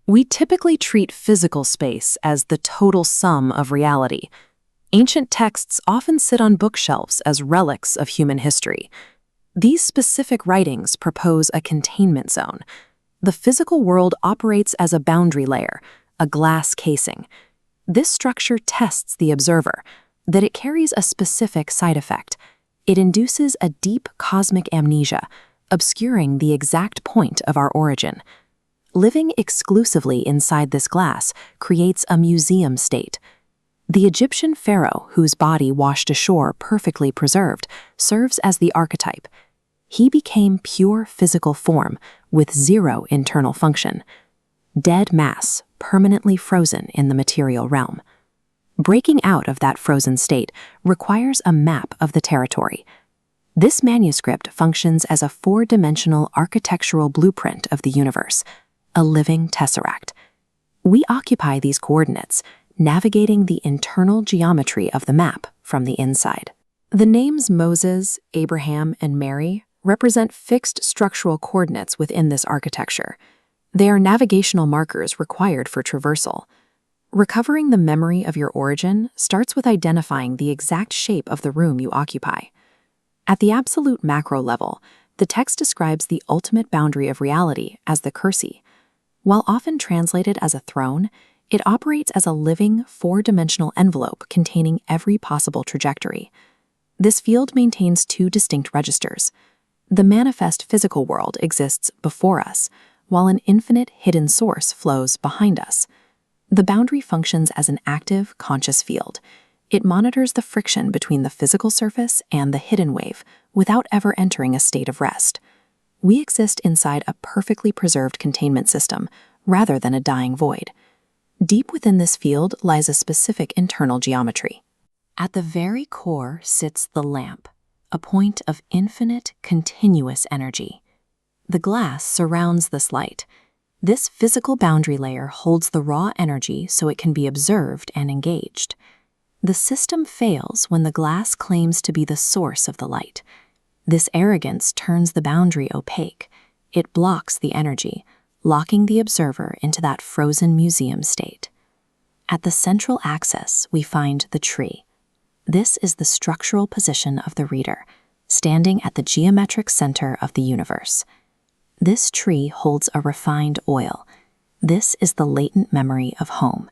We typically treat physical space as the total sum of reality. Ancient texts often sit on bookshelves as relics of human history. These specific writings propose a containment zone. The physical world operates as a boundary layer, a glass casing. This structure tests the observer, that it carries a specific side effect. It induces a deep cosmic amnesia, obscuring the exact point of our origin. Living exclusively inside this glass creates a museum state. The Egyptian pharaoh, whose body washed ashore perfectly preserved, serves as the archetype. He became pure physical form with zero internal function. Dead mass, permanently frozen in the material realm. Breaking out of that frozen state requires a map of the territory. This manuscript functions as a four-dimensional architectural blueprint of the universe, a living tesseract. We occupy these coordinates, navigating the internal geometry of the map from the inside. The names Moses, Abraham, and Mary represent fixed structural coordinates within this architecture. They are navigational markers required for traversal. Recovering the memory of your origin starts with identifying the exact shape of the room you occupy. At the absolute macro level, the text describes the ultimate boundary of reality as the Kursi. While often translated as a throne, it operates as a living, four-dimensional envelope containing every possible trajectory. This field maintains two distinct registers. The manifest physical world exists before us, while an infinite hidden source flows behind us. The boundary functions as an active, conscious field. It monitors the friction between the physical surface and the hidden wave without ever entering a state of rest. We exist inside a perfectly preserved containment system, rather than a dying void. Deep within this field lies a specific internal geometry. At the very core sits the lamp, a point of infinite, continuous energy. The glass surrounds this light. This physical boundary layer holds the raw energy so it can be observed and engaged. The system fails when the glass claims to be the source of the light. This arrogance turns the boundary opaque. It blocks the energy, locking the observer into that frozen museum state. At the central axis, we find the tree. This is the structural position of the reader, standing at the geometric center of the universe. This tree holds a refined oil. This is the latent memory of home.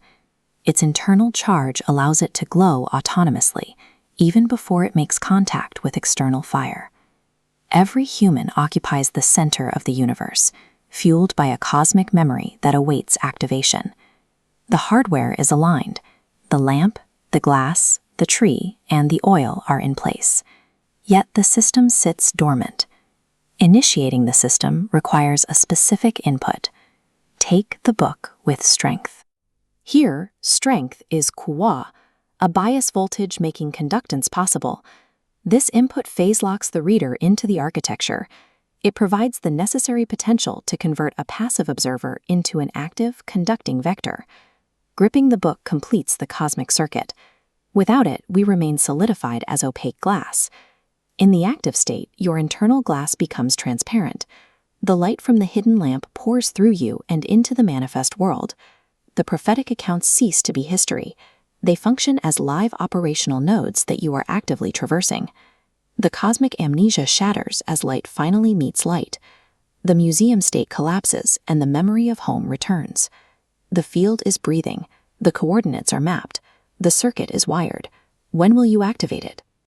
Its internal charge allows it to glow autonomously, even before it makes contact with external fire. Every human occupies the center of the universe, fueled by a cosmic memory that awaits activation. The hardware is aligned. The lamp, the glass, the tree, and the oil are in place. Yet the system sits dormant. Initiating the system requires a specific input. Take the book with strength. Here, strength is quwa, a bias voltage making conductance possible. This input phase locks the reader into the architecture. It provides the necessary potential to convert a passive observer into an active, conducting vector. Gripping the book completes the cosmic circuit. Without it, we remain solidified as opaque glass. In the active state, your internal glass becomes transparent. The light from the hidden lamp pours through you and into the manifest world. The prophetic accounts cease to be history. They function as live operational nodes that you are actively traversing. The cosmic amnesia shatters as light finally meets light. The museum state collapses and the memory of home returns. The field is breathing. The coordinates are mapped. The circuit is wired. When will you activate it?